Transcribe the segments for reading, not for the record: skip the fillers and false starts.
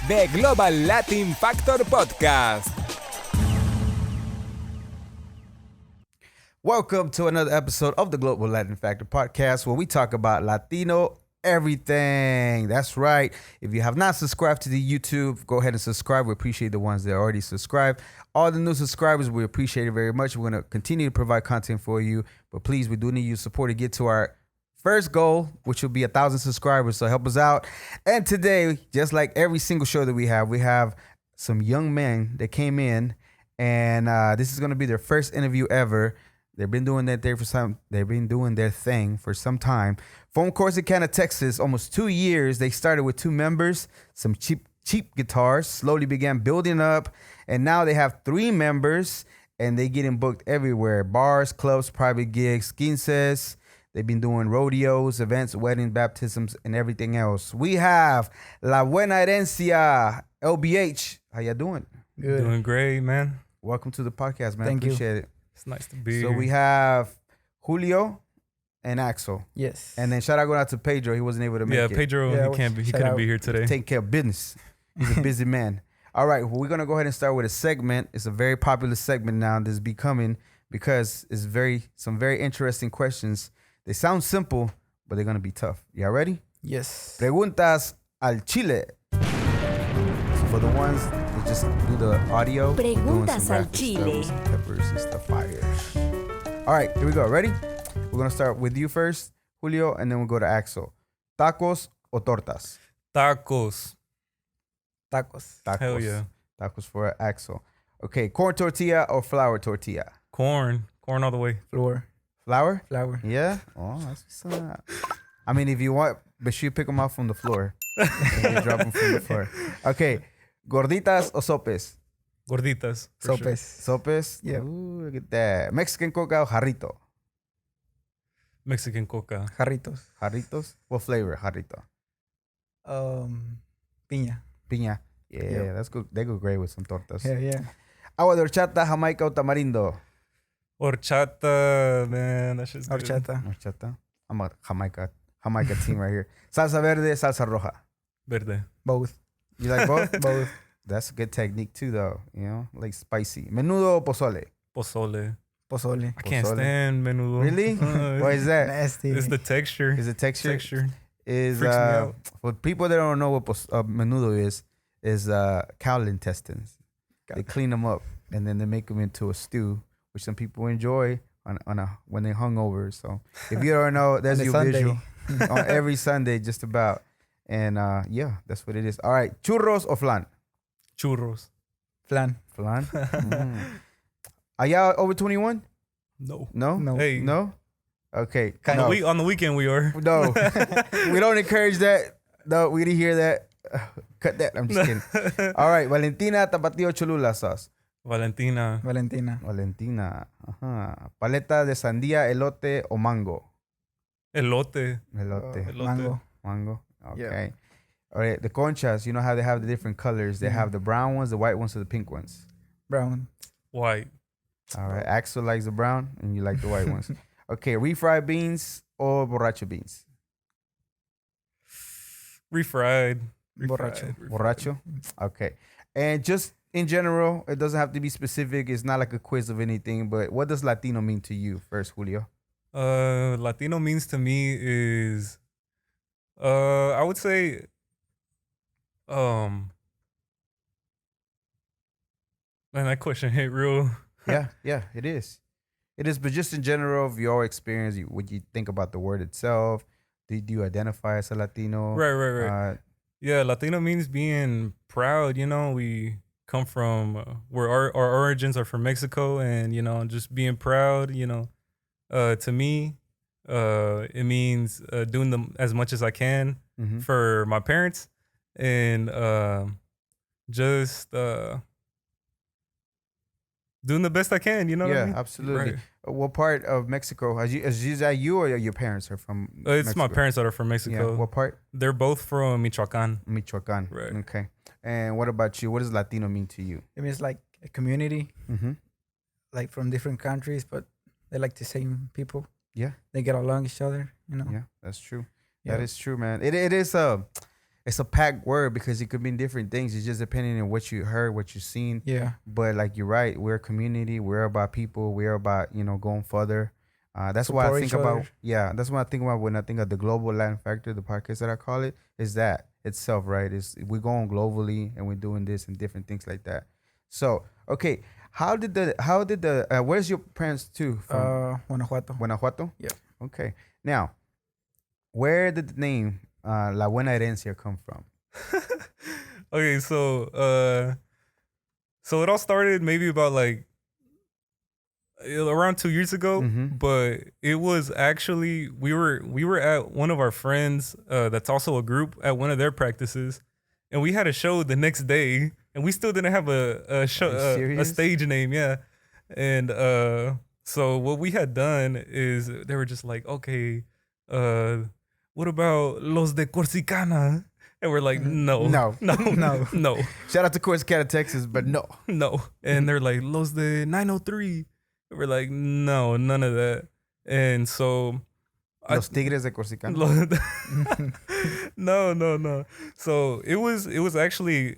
thegloballatinfactorpodcast. Welcome to another episode of the Global Latin Factor podcast, where we talk about Latino everything. That's right. If you have not subscribed to the YouTube, go ahead and subscribe. We appreciate the ones that are already subscribed. All the new subscribers, we appreciate it very much. We're going to continue to provide content for you, but please, we do need your support to get to our first goal, which will be 1,000 subscribers. So help us out. And today, just like every single show that we have some young men that came in, and this is going to be their first interview ever. They've been doing their thing for some time. From Corsicana, Texas, almost 2 years. They started with 2 members, some cheap guitars, slowly began building up, and now they have 3 members, and they getting booked everywhere. Bars, clubs, private gigs, quinces. They've been doing rodeos, events, weddings, baptisms, and everything else. We have La Buena Herencia, LBH. How you doing? Good. Doing great, man. Welcome to the podcast, man. Thank you. Appreciate it. It's nice to be So here. we have Julio and Axel. Yes. And then shout out to Pedro. He wasn't able to make it. Yeah, Pedro, he couldn't be here today. Taking care of business. He's a busy man. All right, well, we're going to go ahead and start with a segment. It's a very popular segment now that's becoming, because it's some very interesting questions. They sound simple, but they're going to be tough. Y'all ready? Yes. Preguntas al Chile. So for the ones that just do the audio. Preguntas al Chile. Stuff, peppers and stuff, fire. All right, here we go. Ready? We're going to start with you first, Julio, and then we'll go to Axel. Tacos o tortas? Tacos. Tacos. Hell yeah. Tacos for Axel. Okay, corn tortilla or flour tortilla? Corn all the way. Flour? Flour. Yeah? Oh, that's what's up. I mean, if you want, but you pick them up from the floor. You drop them from the floor. Okay, gorditas o sopes? Gorditas. Sopes. Sopes? Yeah. Ooh, look at that. Mexican coca o jarrito? Mexican coca. Jarritos? What flavor, jarrito? Piña. Piña. Yeah, that's good. They go great with some tortas. Yeah. Agua de horchata, jamaica o tamarindo? Horchata, man. That shit's good. Horchata. I'm a Jamaica team right here. Salsa verde, salsa roja? Verde. Both. You like both? Both. That's a good technique too, though. You know, like spicy. Menudo o pozole? Pozole. I Pozole. can't stand menudo. Really? Why is that? Nasty. It's the texture. Is it texture? Is freaks me out. For people that don't know what menudo is cow intestines. They clean them up and then they make them into a stew, which some people enjoy when they're hungover. So if you don't know, there's your visual on every Sunday, just about. And yeah, that's what it is. All right, churros or flan? Churros. Flan. Are y'all over 21? No. Hey. No? Okay. On the weekend we are. No. We don't encourage that. No, we didn't hear that. Cut that. I'm just kidding. All right. Valentina, tapatio, Cholula sauce. Valentina. Ajá. Paleta de sandía, elote o mango? Elote. Mango. Okay. Yeah. All right. The conchas, you know how they have the different colors. They have the brown ones, the white ones, or the pink ones? Brown. White. All right. Axel likes the brown and you like the white ones. Okay. Refried beans or borracho beans? Refried. Borracho? Okay. And just in general, it doesn't have to be specific. It's not like a quiz of anything, but what does Latino mean to you first, Julio? Latino means to me is, I would say, man, that question hit real. Yeah, it is. It is, but just in general, of your experience, what you think about the word itself? Do you identify as a Latino? Right. Yeah, Latino means being proud. You know, we come from where our origins are from Mexico, and you know, just being proud. You know, to me, it means doing as much as I can for my parents, and just doing the best I can. You know? Yeah, what I mean? absolutely. Right. What part of Mexico? Is that you or your parents are from? It's Mexico? my parents that are from Mexico. Yeah. What part? They're both from Michoacan. Right. Okay. And what about you? What does Latino mean to you? It means like a community, like from different countries, but they're like the same people. Yeah. They get along each other, you know? Yeah, that's true. Yeah. That is true, man. It is it's a packed word because it could mean different things. It's just depending on what you heard, what you've seen. Yeah. But like you're right, we're a community. We're about people. We're about going further. That's what I Support think each about. other. Yeah, that's what I think about when I think of the Global Latin Factor, the podcast that I call it. Is that itself, right? Is we're going globally and we're doing this and different things like that. So okay, how did the where's your parents too from? Guanajuato. Guanajuato. Yeah. Okay. Now, where did the name La Buena Herencia come from? Okay, so it all started maybe about like around 2 years ago, Mhm. but it was actually we were at one of our friends that's also a group at one of their practices, and we had a show the next day, and we still didn't have a show Are you a serious? stage name, yeah, and so what we had done is they were just like, okay, what about Los de Corsicana? And we're like, no, No. no, No. no. Shout out to Corsicana, Texas, but no. No. And they're like, Los de 903. And we're like, no, none of that. And so Los Tigres de Corsicana. no. So it was actually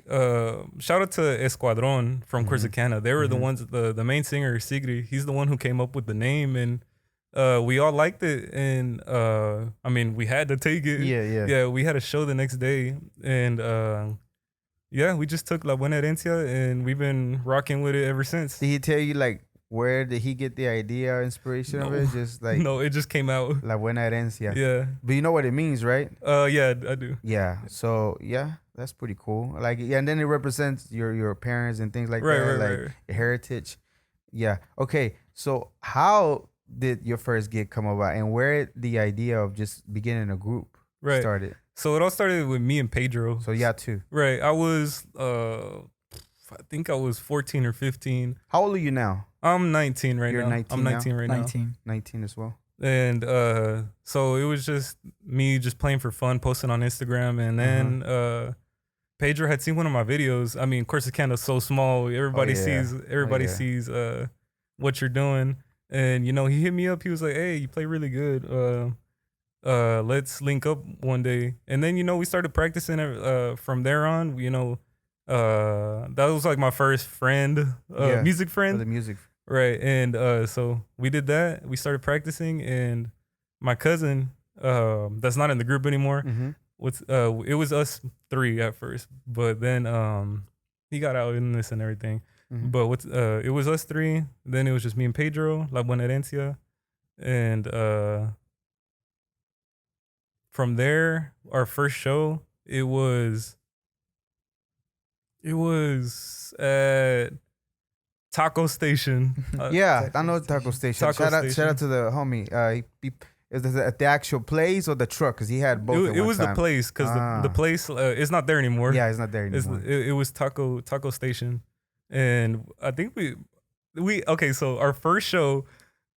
shout out to Escuadron from Corsicana. They were the ones, the main singer, Sigrid, he's the one who came up with the name, and we all liked it, and I mean, we had to take it. Yeah. We had a show the next day, and we just took La Buena Herencia, and we've been rocking with it ever since. Did he tell you like where did he get the idea or inspiration of it? Just like No, it just came out. La Buena Herencia. Yeah. But you know what it means, right? Yeah, I do. Yeah. So yeah, that's pretty cool. Like yeah, and then it represents your parents and things like Right, that, right, like right. your heritage. Yeah. Okay. So how did your first gig come about, and where the idea of just beginning a group Right. started? So it all started with me and Pedro. So yeah, too. Right. I was I think I was 14 or 15. How old are you now? I'm 19 right You're now. 19 I'm now? 19 right now. 19. 19 as well. And so it was just me just playing for fun, posting on Instagram, and then Pedro had seen one of my videos. I mean, Corsicana's so small, everybody yeah. sees what you're doing. And he hit me up. He was like, "Hey, you play really good. Let's link up one day." And then we started practicing from there on. That was like my first friend, music For friend. the music. Right. And so we did that. We started practicing, and my cousin, that's not in the group anymore, it was us three at first, but then he got out in this and everything. But it was us three. Then it was just me and Pedro, La Buena Herencia. And from there, our first show, it was at Taco Station. Yeah, I know Taco Station. Taco Shout out Station. to the homie. Is it at the actual place or the truck? Because he had both. at It one was time. the place, because the place is not there anymore. Yeah, it's not there anymore. It was Taco Station, and I think okay. So our first show,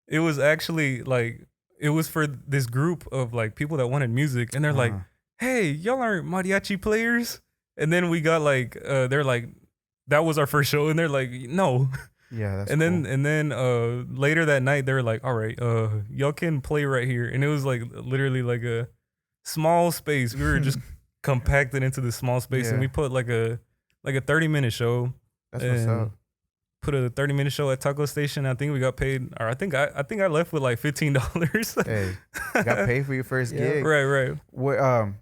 it was actually like it was for this group of like people that wanted music, and they're like, "Hey, y'all aren't mariachi players?" And then we got like they're like, that was our first show, and they're like, "No." Yeah, that's and cool. then later that night they were like, "All right, y'all can play right here," and it was like literally like a small space. We were just compacted into this small space, and Yeah. we put like a 30-minute show. That's what's and up. Put a 30-minute show at Taco Station. I think we got paid, or I think I left with like $15. Hey, you got paid for your first Yeah. gig. Right. Where,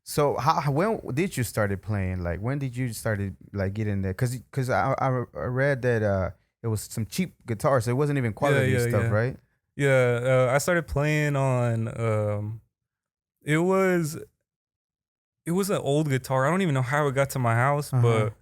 so when did you started playing? Like when did you started like getting there? Cause I read that it was some cheap guitars, so it wasn't even quality stuff, yeah. right? Yeah, I started playing on. It was an old guitar. I don't even know how it got to my house, but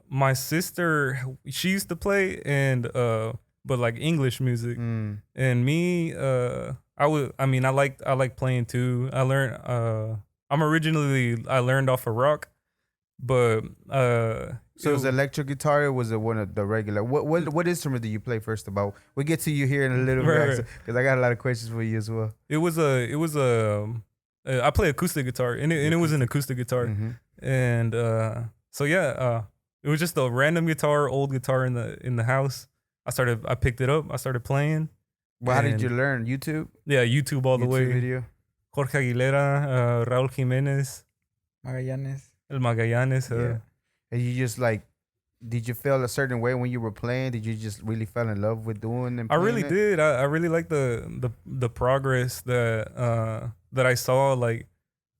my sister, she used to play, and but like English music, and me, I like playing too. I learned. I learned off of rock, but So it was electric guitar, or was it one of the regular? What instrument do you play first of all? We'll get to you here in a little Right. bit, because I got a lot of questions for you as well. It was I play acoustic guitar, and it was an acoustic guitar, and so yeah, it was just a random guitar, old guitar in the house. I picked it up, I started playing. Well, how did And- you learn? YouTube? Yeah, YouTube all the YouTube way. video? Jorge Aguilera, Raúl Jiménez, Magallanes. El Magallanes. Yeah. And you just like, did you feel a certain way when you were playing? Did you just really fell in love with doing and I playing really it? did. I really like the progress that I saw. Like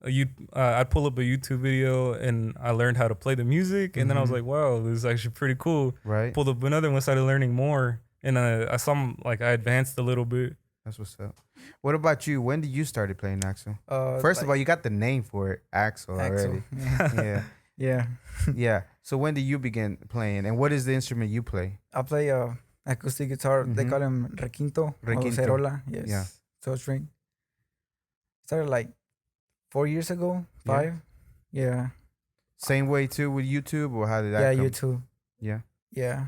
I'd pull up a YouTube video and I learned how to play the music, and then I was Mhm. like, wow, this is actually pretty cool. Right. Pulled up another one, started learning more, and I saw like I advanced a little bit. That's what's up. What about you? When did you started playing Axel? First of Like all, you got the name for it, Axel, already. Axel. Yeah. Yeah. Yeah. Yeah. So when did you begin playing? And what is the instrument you play? I play acoustic guitar. They Mhm. call him requinto. Requinto. Or cerola. Yes. Yeah. So string. Started like 4 years ago. Yeah. 5. Yeah. Same way too with YouTube, or how did that Yeah. come? YouTube. Yeah. Yeah.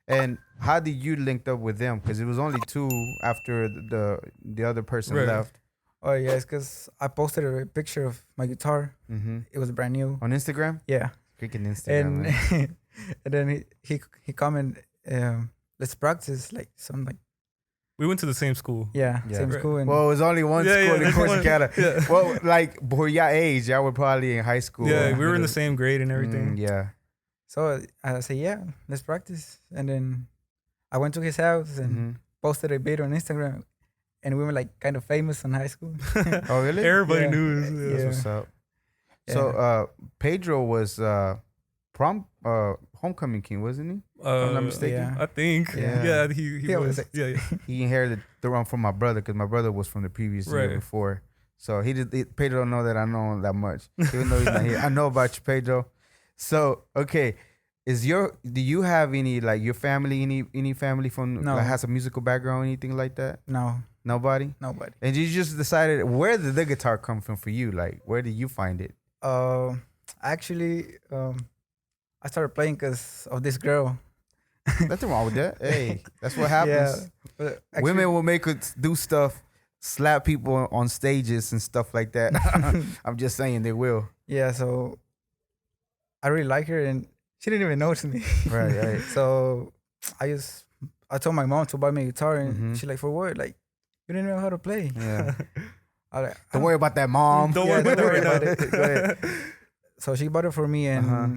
And how did you link up with them? Because it was only 2 after the other person Right. left. Oh yeah. It's because I posted a picture of my guitar. Mm-hmm. It was brand new. On Instagram? Yeah. Freaking Instagram. And man. and then he commented, let's practice like some like We went to the same school. yeah, Yeah. same Right. school and Well, it was only one Yeah, school yeah, in there's one. Corsicana. Yeah. Well, like, for your age, y'all were probably in high school. Yeah, or we were in the middle- same grade and everything. Yeah. so I said yeah, let's practice. And then I went to his house and Mhm. posted a video on Instagram, and we were like kind of famous in high school. Oh, really? Everybody Yeah. knew. That's Yeah. what's up. So, Pedro was homecoming king, wasn't he? I'm not mistaken. Yeah. I think. Yeah. Yeah, he He was. was- Yeah, yeah. He inherited the run from my brother because my brother was from the previous year Right. before. So Pedro don't know that I know him that much, even though he's not here. I know about you, Pedro. So okay, do you have any like your family any family from No. like has a musical background or anything like that? No, Nobody. nobody. And you just decided where did the guitar come from for you? Like where did you find it? Actually, I started playing because of this girl. Nothing wrong with that. Hey, that's what Yeah, happens. but actually- Women will make us do stuff, slap people on stages and stuff like that. I'm just saying they will. Yeah, so I really like her, and she didn't even notice me. Right, right. So I told my mom to buy me a guitar, and Mhm. she like, for what? Like, you didn't know how to play. Yeah. I like, Don't worry about that, mom. Don't Yeah, worry about don't worry it right about now. it. Go ahead. So she bought it for me, and Uh-huh.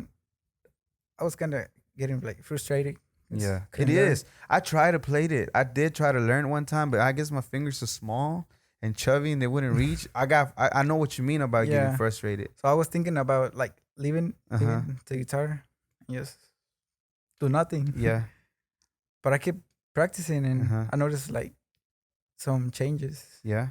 I was kind of getting like frustrated. Yeah, it couldn't learn. is. I tried to play it. I did try to learn one time, but I guess my fingers are small and chubby and they wouldn't reach. I know what you mean about getting Yeah. frustrated. So I was thinking about like leaving Uh-huh. the guitar, and just do nothing. Yeah. But I kept practicing, and Uh-huh. I noticed like some changes. Yeah.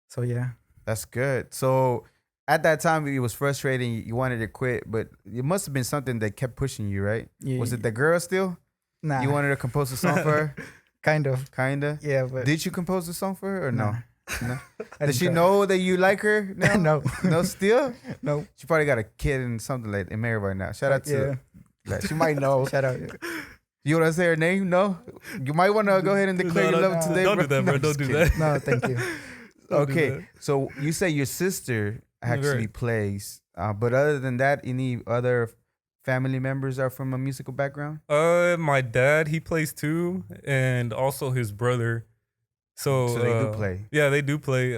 So yeah. That's good. So at that time it was frustrating. You wanted to quit, but it must have been something that kept pushing you, right? Yeah. Was it the girl still? Nah. You wanted to compose a song for her? kind of. Kinda. Yeah, but Did you compose a song for her or no? Nah. No. I Does she didn't know that you like her? try. No. no. No, still? No. She probably got a kid and something like in married right now. Shout out to Yeah. like, she might know. Shout out. You want to say her name? No? You might want to go ahead and declare your love no. today. Don't bro. do that, bro. I'm Don't just do kidding. that. No, thank you. Don't do Okay, that. so you say your sister actually Right. plays, but other than that, any other family members are from a musical background? My dad, he plays too, and also his brother. So So they do play. Yeah, they do play.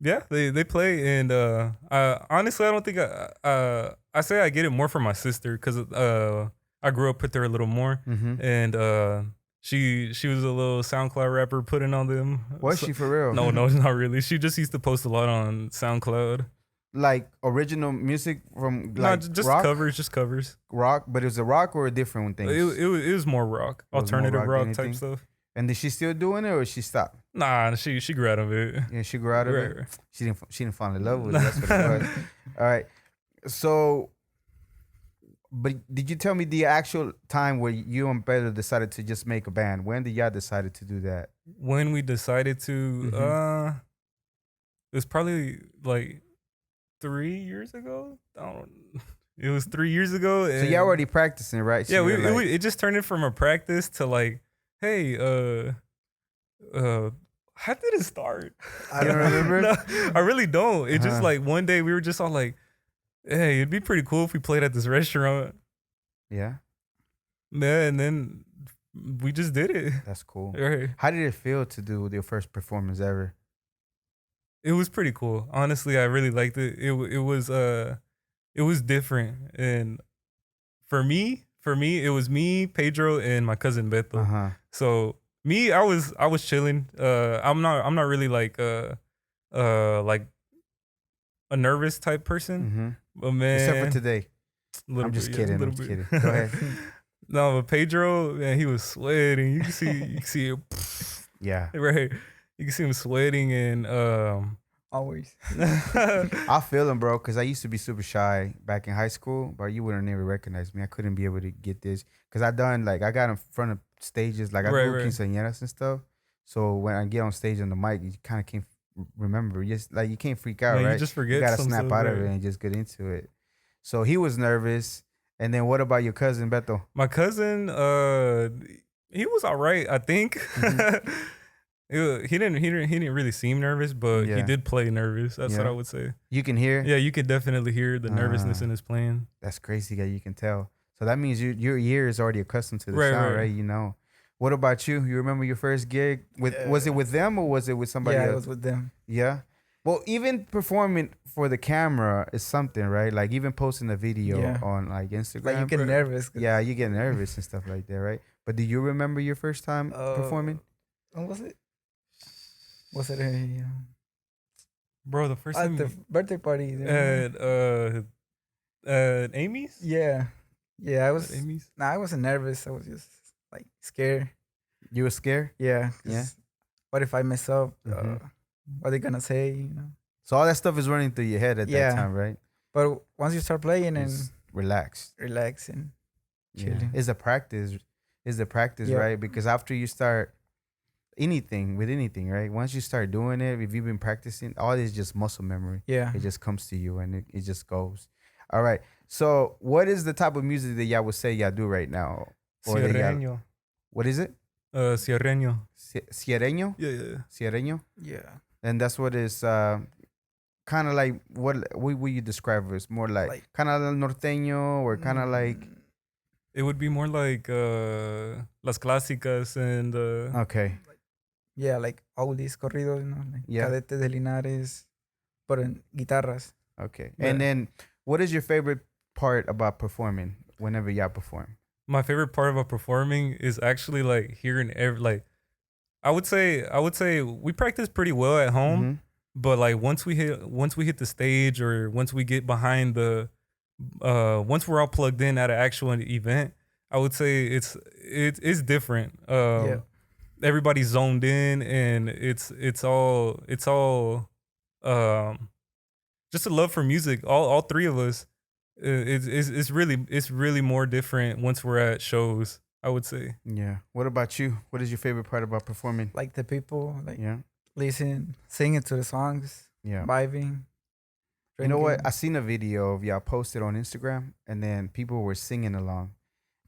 Yeah, they play, and I honestly I don't think I say I get it more from my sister because I grew up with her a little more, Mm-hmm. and she was a little SoundCloud rapper putting on them. Was So- she for real? No, not really. She just used to post a lot on SoundCloud. Like original music from No, like just rock, just covers. rock, but it was a rock or a different thing. It was more rock, It was more alternative rock rock, than type anything? stuff. And is she still doing it or she stopped? Nah, she grew out of it. Yeah, she grew out of it. Right. She didn't fall in love with it. That's what it was. All right. So, but did you tell me the actual time where you and Pedro decided to just make a band? When did y'all decided to do that? When we decided to, Mhm. it was probably like 3 years ago. I don't. It was 3 years ago. So y'all already practicing, right? So Yeah, you're like, it just turned it from a practice to like, hey, how did it start? I don't remember. No, I really don't. It just Uh-huh. like one day we were just all like, hey, it'd be pretty cool if we played at this restaurant. Yeah, Yeah, and then we just did it. that's cool. Right. How did it feel to do your first performance ever? It was pretty cool. Honestly, I really liked it. It was different. And for me, it was me, Pedro, and my cousin Beto. Uh-huh. So me, I was chilling. I'm not really like like a nervous type person. Mm-hmm. But man, Except for today. little I'm bit, just yeah, kidding. a I'm little just bit. kidding. Go ahead. No, but Pedro, man, he was sweating. You can see it. Yeah. Right. You can see him sweating and Always. I feel him, bro, because I used to be super shy back in high school, but you wouldn't even recognize me. I couldn't be able to get this because I got in front of stages, like I Right, do right. quinceañeras and stuff. So when I get on stage on the mic, you kind of can't remember. Just like you can't freak out, Man, you right? just forget You gotta some snap stuff, out of right. it and just get into it. So he was nervous. And then what about your cousin Beto? my cousin, he was all right, I think. Mm-hmm. He didn't really seem nervous, but he Yeah. did play nervous. That's what Yeah. I would say. You can hear? Yeah, you could definitely hear the nervousness in his playing. That's crazy that you can tell. So that means your ear is already accustomed to the Right, sound, right. right? You know. What about you? You remember your first gig? Was it with them or was it with somebody Yeah, else? it was with them. Yeah. Well, even performing for the camera is something, right? Like even posting a video Yeah. on like Instagram. Like you get nervous. 'cause, Yeah, you get nervous and stuff like that, right? But do you remember your first time performing? When was it? Was it Bro, the first at time the birthday party? There? at Amy's? Yeah. Yeah, I At was. Amy's? Nah, I wasn't nervous. I was just like scared. You were scared? Yeah. Yeah. 'cause What if I mess up? Mhm. What are they gonna say? You know. So all that stuff is running through your head at that Yeah. time, right? But once you start playing and Just relax. relax and Yeah. chilling. It's a practice. It's the practice, Yeah. right? Because after you start anything, right? Once you start doing it, if you've been practicing, all this is just muscle memory. Yeah. It just comes to you and it just goes. All right. So what is the type of music that y'all would say y'all do right now? Or that y'all- Sierreño. what is it? Sierreño. Sierreño? Yeah. Sierreño? Yeah. And that's what is kind of like what would you describe it as? More like kind of norteño or kind of like It would be more like las clásicas and okay. Yeah, like oldies corridos, you know, like Yeah. Cadetes de Linares, but in guitarras. Okay. Yeah. And then what is your favorite part about performing whenever y'all perform? my favorite part about performing is actually like hearing like I would say we practice pretty well at home, Mhm. but like once we hit the stage or once we get behind the once we're all plugged in at an actual event, I would say it's different. Yeah. Everybody's zoned in and it's all just a love for music. All three of us. It's really more different once we're at shows, I would say. Yeah. What about you? What is your favorite part about performing? Like the people, like Yeah. listen, singing to the songs, Yeah. vibing. You know what? drinking. I seen a video of y'all posted on Instagram, and then people were singing along.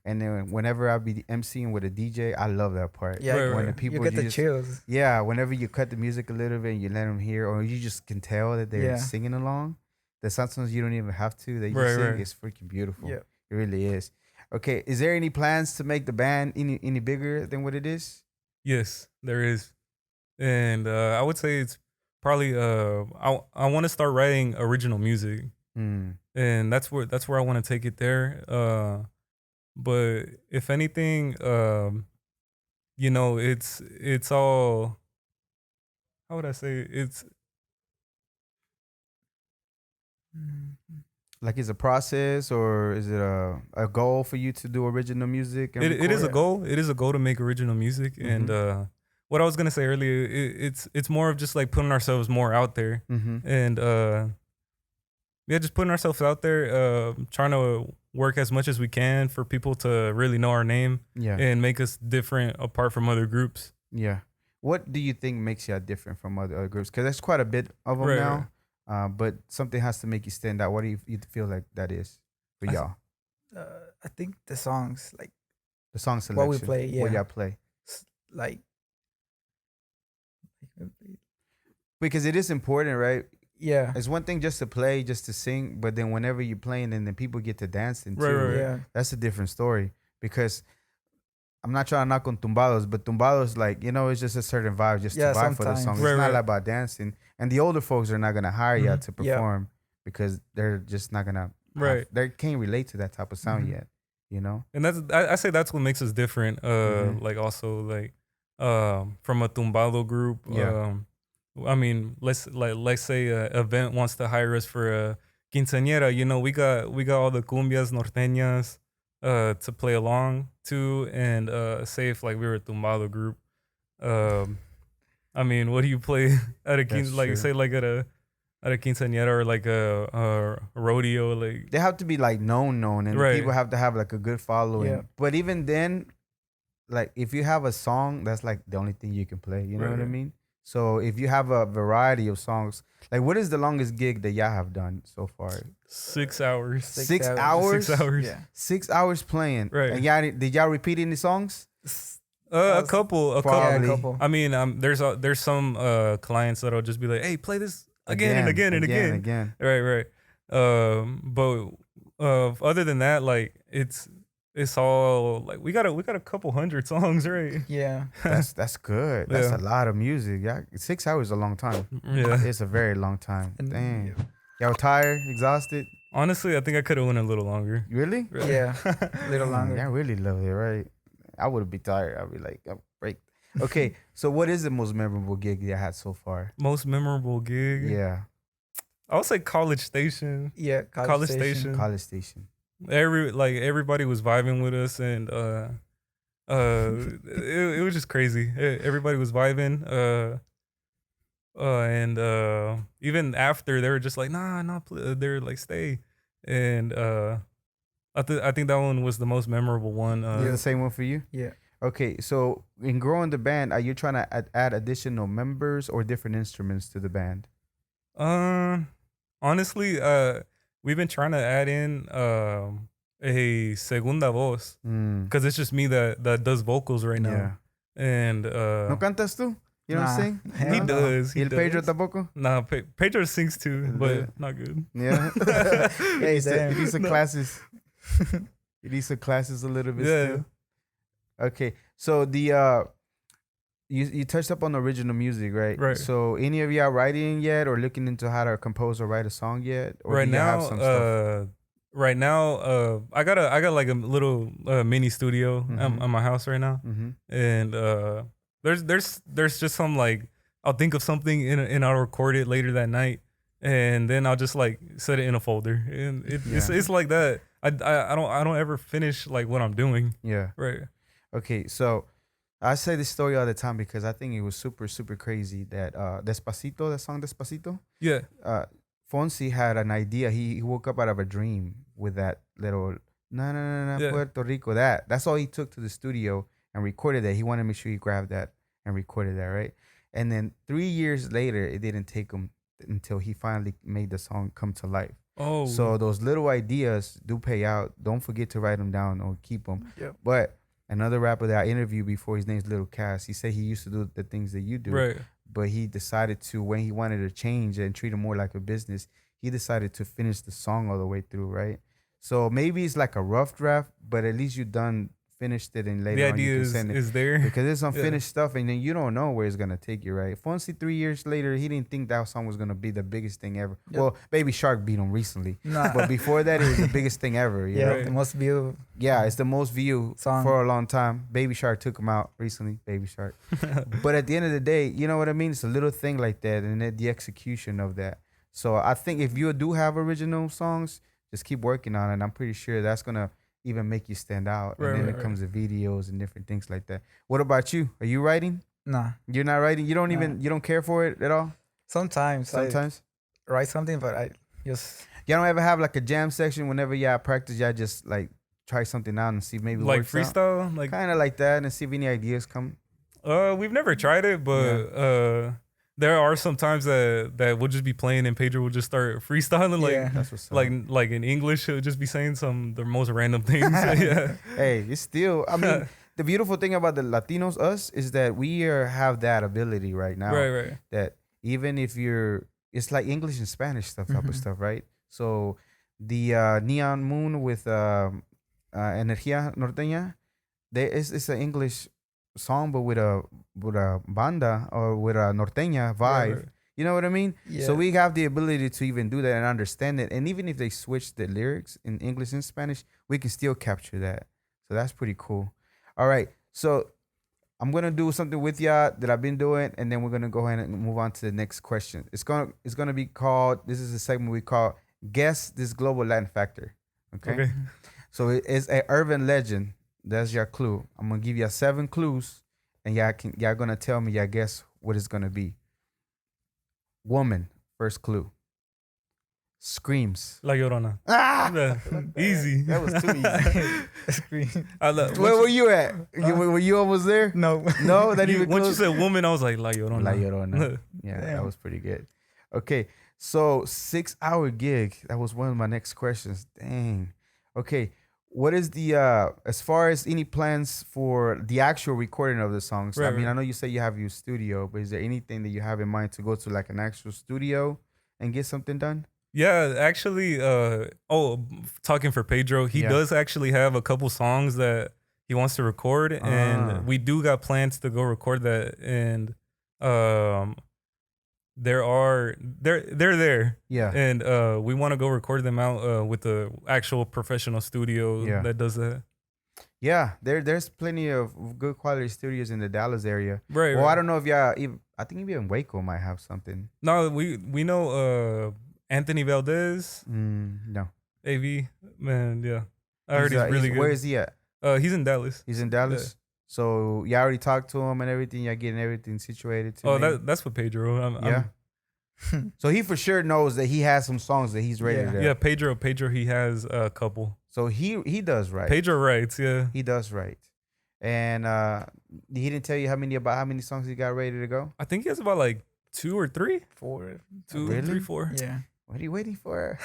And then whenever I be emceeing with a DJ, I love that part. Yeah, Right, when right. the people you get the just- chills. Yeah, whenever you cut the music a little bit and you let them hear, or you just can tell that they're Yeah. singing along. That sometimes you don't even have to. They just Right, sing. right. It's freaking beautiful. Yeah. It really is. Okay, is there any plans to make the band any bigger than what it is? Yes, there is, and I would say it's probably I want to start writing original music, Hmm. and that's where I want to take it there. But if anything, you know, it's all, how would I say it? It's Like, is a process or is it a goal for you to do original music? And it is a record? goal. It is a goal to make original music, and what I was gonna say earlier, it's more of just like putting ourselves more out there, Mhm. and yeah, just putting ourselves out there, trying to work as much as we can for people to really know our name Yeah. and make us different apart from other groups. Yeah. What do you think makes you different from other groups? Because there's quite a bit of them Right, now. But something has to make you stand out. What do you feel like that is for I- y'all? I think the songs, like The song selection. what we play, What yeah. y'all play. like Because it is important, right? yeah, It's one thing just to play, just to sing, but then whenever you're playing and then people get to dancing too, Right, right, right. yeah, that's a different story. Because I'm not trying to knock on tumbados, but tumbados, like, it's just a certain vibe just to vibe for the sometimes. song. Right, It's not right. like about dancing. And the older folks are not going to hire you to perform because they're just not going to, Right. they can't relate to that type of sound yet, And I say that's what makes us different. Like also like from a tumbado group. Yeah. I mean, let's say a event wants to hire us for a quinceañera. We got all the cumbias norteñas to play along to, and say if like we were a tumbado group. I mean, what do you play at a That's like true. say like at a quinceañera or like a rodeo like. They have to be like known, and Right. people have to have like a good following. Yeah. But even then, like if you have a song, that's like the only thing you can play. You know what I Right. mean? So if you have a variety of songs, like what is the longest gig that y'all have done so far? 6 hours. 6 hours. hours? 6 hours. Yeah. 6 hours playing. Right. And did y'all repeat any songs? A couple. Probably. Yeah, a couple. I mean, there's some clients that'll just be like, "Hey, play this again and again and again." Right. But other than that, like it's all like we got a couple hundred songs, right? Yeah. That's good. That's Yeah. a lot of music. Yeah, 6 hours is a long time. Yeah. It's a very long time. And- Dang. Y'all tired, exhausted? Honestly, I think I could have went a little longer. Really? Yeah. A little longer. I really love it, right? I would be tired. I'd be like, break. Okay, so what is the most memorable gig you had so far? Most memorable gig. Yeah, I would say College Station. Yeah. College Station. College Station. Everybody was vibing with us, and it was just crazy. Everybody was vibing. And even after they were just like, nah, they're like, stay. And I think that one was the most memorable one. Is it the same one for you? Yeah. Okay, so in growing the band, are you trying to add additional members or different instruments to the band? Honestly, we've been trying to add in a segunda voz because it's just me that does vocals right now. Yeah. And ¿No cantas tú? You don't Nah. sing? he Hell no. does. ¿Y He el Pedro does. tampoco? Nah, Pedro sings too, Yeah. but not good. Yeah. Hey, he damn. needs some No. classes. He needs some classes a little bit Yeah. still. Okay, so the you touched up on original music, right? Right. So any of y'all writing yet, or looking into how to compose or write a song yet? Or Right do y'all now, have some stuff? I got like a little mini studio Mhm. at my house right now, Mm-hmm. and there's just some like I'll think of something and I'll record it later that night, and then I'll just like set it in a folder, and it's like that. I don't ever finish like what I'm doing. Yeah. Right. Okay, so I say this story all the time because I think it was super, super crazy that Despacito, the song Despacito, Yeah. Fonsi had an idea. He woke up out of a dream with that little na na na na Yeah. Puerto Rico. That's all he took to the studio and recorded that. He wanted to make sure he grabbed that and recorded that, right? And then 3 years later, it didn't take him until he finally made the song come to life. Oh. So those little ideas do pay out. Don't forget to write them down or keep them. Yep. But another rapper that I interviewed before, his name's Little Cass, he said he used to do the things that you do. Right. But he decided to, when he wanted to change and treat it more like a business, he decided to finish the song all the way through, right? So maybe it's like a rough draft, but at least you finished it, and later The on you idea can send it. is there. Because it's unfinished Yeah. stuff, and then you don't know where it's gonna take you, right? Fonsi 3 years later, he didn't think that song was gonna be the biggest thing ever. Yep. Well, Baby Shark beat him recently, Nah. but before that, it was the biggest thing ever. You Yeah. know? Right. The most view. Yeah, it's the most viewed Song. for a long time. Baby Shark took him out recently. Baby Shark. But at the end of the day, you know what I mean? It's a little thing like that, and then the execution of that. So I think if you do have original songs, just keep working on it. And I'm pretty sure that's gonna even make you stand out. Right, and then right, it comes to videos and different things like that. What about you? Are you writing? Nah. You're not writing? You don't Nah. even, you don't care for it at all? Sometimes. Sometimes? I write something, but I just. Y'all don't ever have like a jam section whenever y'all practice, y'all just like try something out and see if maybe it Like works out? freestyle, like Kind of like that, and see if any ideas come. we've never tried it, but there are some times that we'll just be playing and Pedro will just start freestyling like Yeah. That's what's up. like in English he'll just be saying the most random things. Yeah. Hey, it's still, I mean, the beautiful thing about the Latinos, us, is that we have that ability right now. Right. That even if it's like English and Spanish stuff type of stuff, right? So the Neon Moon with Energia Norteña, it's an English song, but with a banda or with a norteña vibe. Right. You know what I mean? Yeah. So we have the ability to even do that and understand it. And even if they switch the lyrics in English and Spanish, we can still capture that. So that's pretty cool. All right. So I'm gonna do something with y'all that I've been doing, and then we're gonna go ahead and move on to the next question. It's gonna be called. This is a segment we call "Guess This Global Latin Factor." Okay. So it is a urban legend. That's your clue. I'm gonna give you 7 clues, and y'all gonna tell me y'all guess what it's gonna be. Woman, first clue. Screams. La Llorona. Ah! Easy. That was too easy. Screen. Where were you at? Were you almost there? No. No, that even Once you close. said woman, I was like La Llorona. La Llorona. Yeah, that Damn. was pretty good. Okay, so 6-hour gig. That was one of my next questions. Dang. Okay, what is the as far as any plans for the actual recording of the songs? I Right, mean, right. I know you say you have your studio, but is there anything that you have in mind to go to like an actual studio and get something done? Yeah, actually, talking for Pedro, he Yeah. does actually have a couple songs that he wants to record, Ah. and we do got plans to go record that. And they're there, Yeah. and we want to go record them out with the actual professional studio Yeah. that does that. Yeah, there's plenty of good quality studios in the Dallas area. Right. Well, right. I don't know if y'all even, I think even Waco might have something. No, we know Anthony Valdez, No. AV, man, yeah. I heard he's really good. Where is he at? He's in Dallas. He's in Dallas. So y'all already talked to him and everything. Y'all getting everything situated. Oh, maybe? that's what Pedro. Yeah. So he for sure knows that he has some songs that he's ready Yeah. to. Yeah, Pedro, he has a couple. So he does right. Pedro writes, yeah. He does right. And he didn't tell you how many songs he got ready to go. I think he has about like 2 or 3. 4. 2, Really? 3, 4. Yeah. What are you waiting for?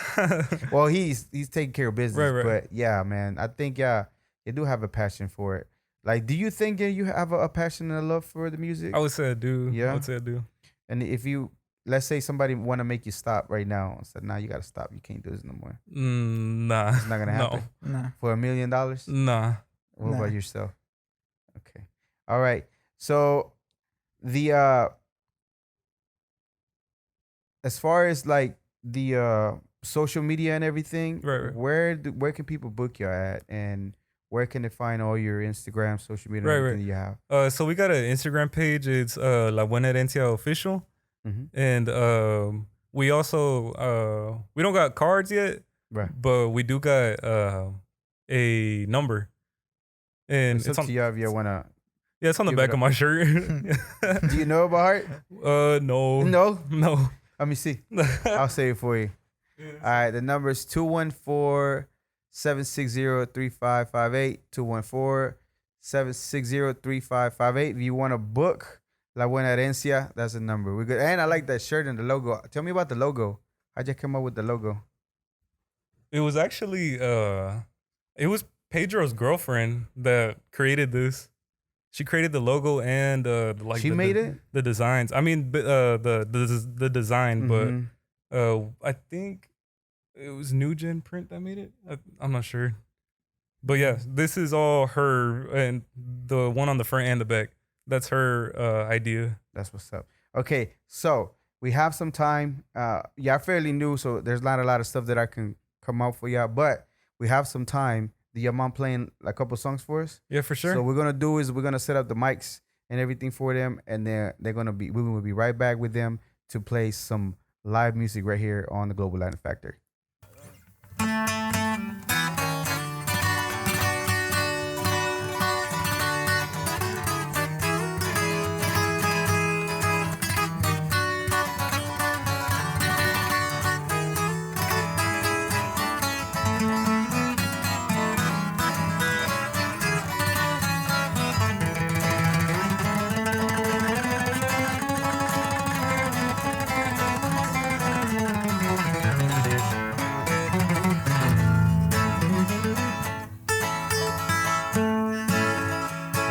Well, he's taking care of business. Right. But yeah, man, I think you do have a passion for it. Like, do you think you have a passion and a love for the music? I would say I do. Yeah? I would say I do. And if you, let's say somebody want to make you stop right now and said, nah, you got to stop. You can't do this no more. Nah. It's not going to happen. Nah. For $1 million? Nah. What Nah. about yourself? Okay. All right. So the as far as like the social media and everything, Right. where can people book you at, and where can they find all your Instagram, social media, and Right, everything you have? So we got an Instagram page. It's La Buena Herencia Official. Mhm. And we also we don't got cards yet, Right. but we do got a number. And It's up to you if you wanna. it's on the give back it of up. my shirt. Do you know about heart? No. No. Let me see. I'll say it for you. All right, the number is 214-760-3558. 214-760-3558. If you want to book La Buena Herencia, that's the number. We're good. And I like that shirt and the logo. Tell me about the logo. How'd you come up with the logo? It was actually it was Pedro's girlfriend that created this. She created the logo and She made it? the designs. I mean the design, Mhm. but I think it was New Gen Print that made it. I'm not sure. But yeah, this is all her, and the one on the front and the back, that's her idea. That's what's up. Okay, so we have some time. Y'all fairly new, so there's not a lot of stuff that I can come out for y'all, but we have some time. Do your mom playing a couple songs for us? Yeah, for sure. So what we're gonna do is we're gonna set up the mics and everything for them, and we're gonna be right back with them to play some live music right here on the Global Latin Factor.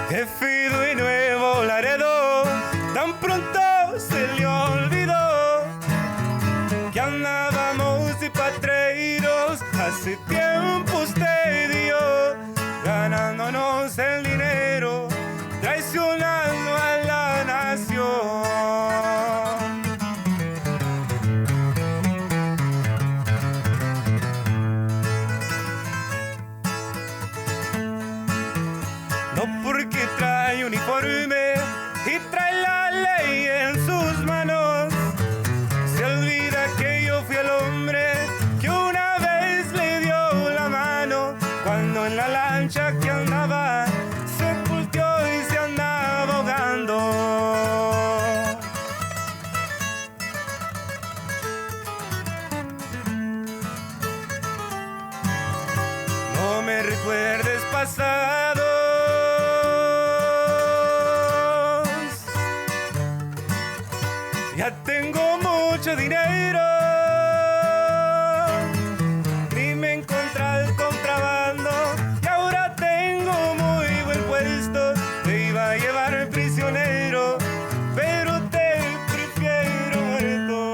Que Fido y Nuevo Laredo tan pronto se le olvidó que andábamos de patreiros hace tiempo usted y yo ganándonos el dinero recuerdes pasados. Ya tengo mucho dinero, ni me encontré el contrabando, y ahora tengo muy buen puesto. Te iba a llevar prisionero, pero te prefiero muerto.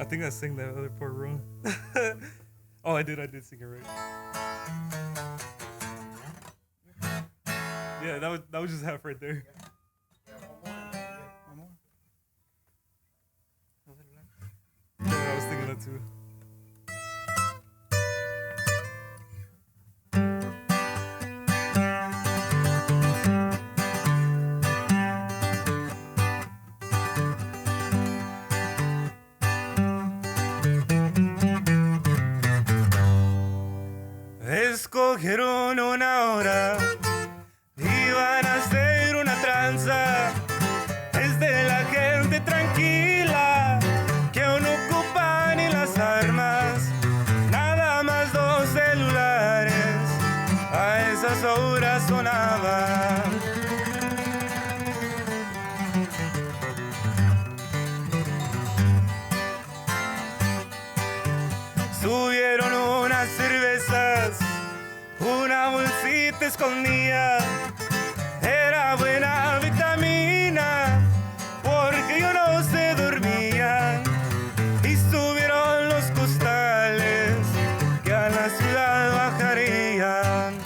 I think I sang that other part wrong. Oh, I did sing it right. Yeah, that was just half right there. Yeah, I was thinking that too. Escogieron una hora, iban a hacer una tranza. Es de la gente tranquila, que aún no ocupa ni las armas. Nada más 2 celulares, a esas horas sonaban. Subieron unas cervezas, una bolsita escondida, era buena vitamina, porque yo no se dormía. Y subieron los costales, que a la ciudad bajarían.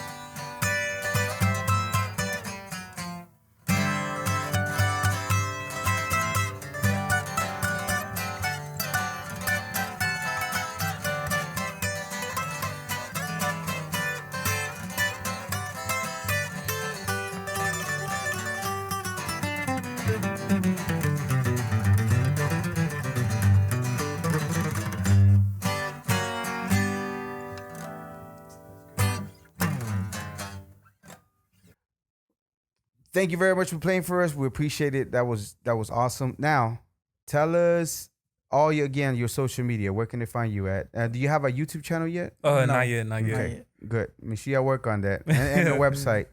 Thank you very much for playing for us. We appreciate it. That was awesome. Now, tell us all your social media. Where can they find you at? Do you have a YouTube channel yet? Not yet. Okay, good. Make sure y'all work on that and the website.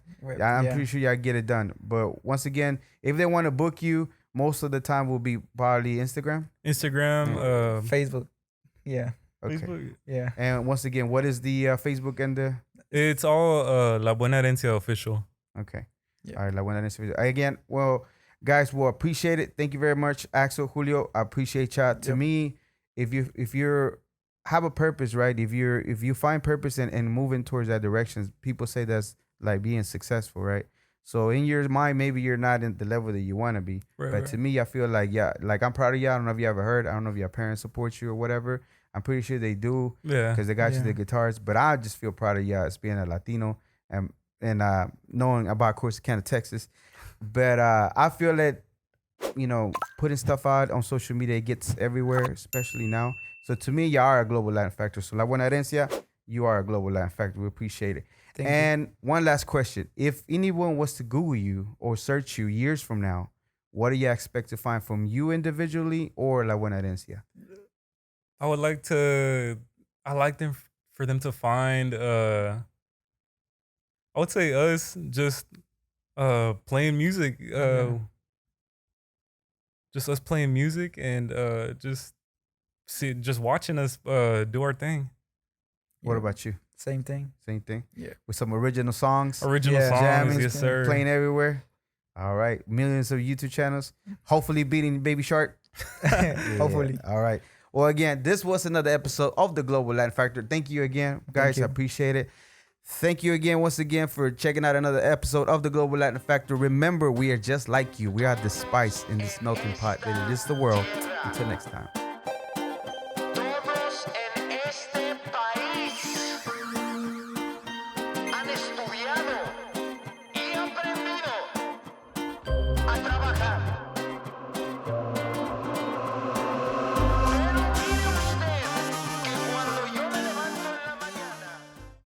I'm pretty sure y'all get it done. But once again, if they want to book you, most of the time will be probably Instagram, Facebook. Yeah. Okay. Facebook. Yeah. And once again, what is the Facebook and the? It's all La Buena Herencia official. Okay. Yeah. All right, La Buena Herencia. Again, well, guys, we'll appreciate it. Thank you very much, Axel, Julio. I appreciate y'all. To me, if you're have a purpose, right? If you find purpose and moving towards that direction, people say that's like being successful, right? So in your mind, maybe you're not in the level that you want to be. Right, but to me, I feel like, like I'm proud of y'all. I don't know if you ever heard. I don't know if your parents support you or whatever. I'm pretty sure they do. Yeah. Because they got you the guitars. But I just feel proud of y'all as being a Latino and knowing about Corsicana, Texas. But I feel that, putting stuff out on social media, it gets everywhere, especially now. So to me, y'all are a global Latin factor. So La Buena Herencia, you are a global Latin factor. We appreciate it. Thank and you. One last question. If anyone was to Google you or search you years from now, what do you expect to find from you individually or La Buena Herencia? I would like to. I like them for them to find. I would say us just playing music. Just us playing music and just watching us do our thing. What about you? Same thing. Same thing? Yeah. With some original songs? Original songs, jamming, yes sir. Playing everywhere? All right. Millions of YouTube channels. Hopefully beating Baby Shark. Hopefully. All right. Well, again, this was another episode of The Global Latin Factor. Thank you again, guys. you. I appreciate it. Thank you again, once again, for checking out another episode of The Global Latin Factor. Remember, we are just like you. We are the spice in this melting pot that it is the world. Until next time.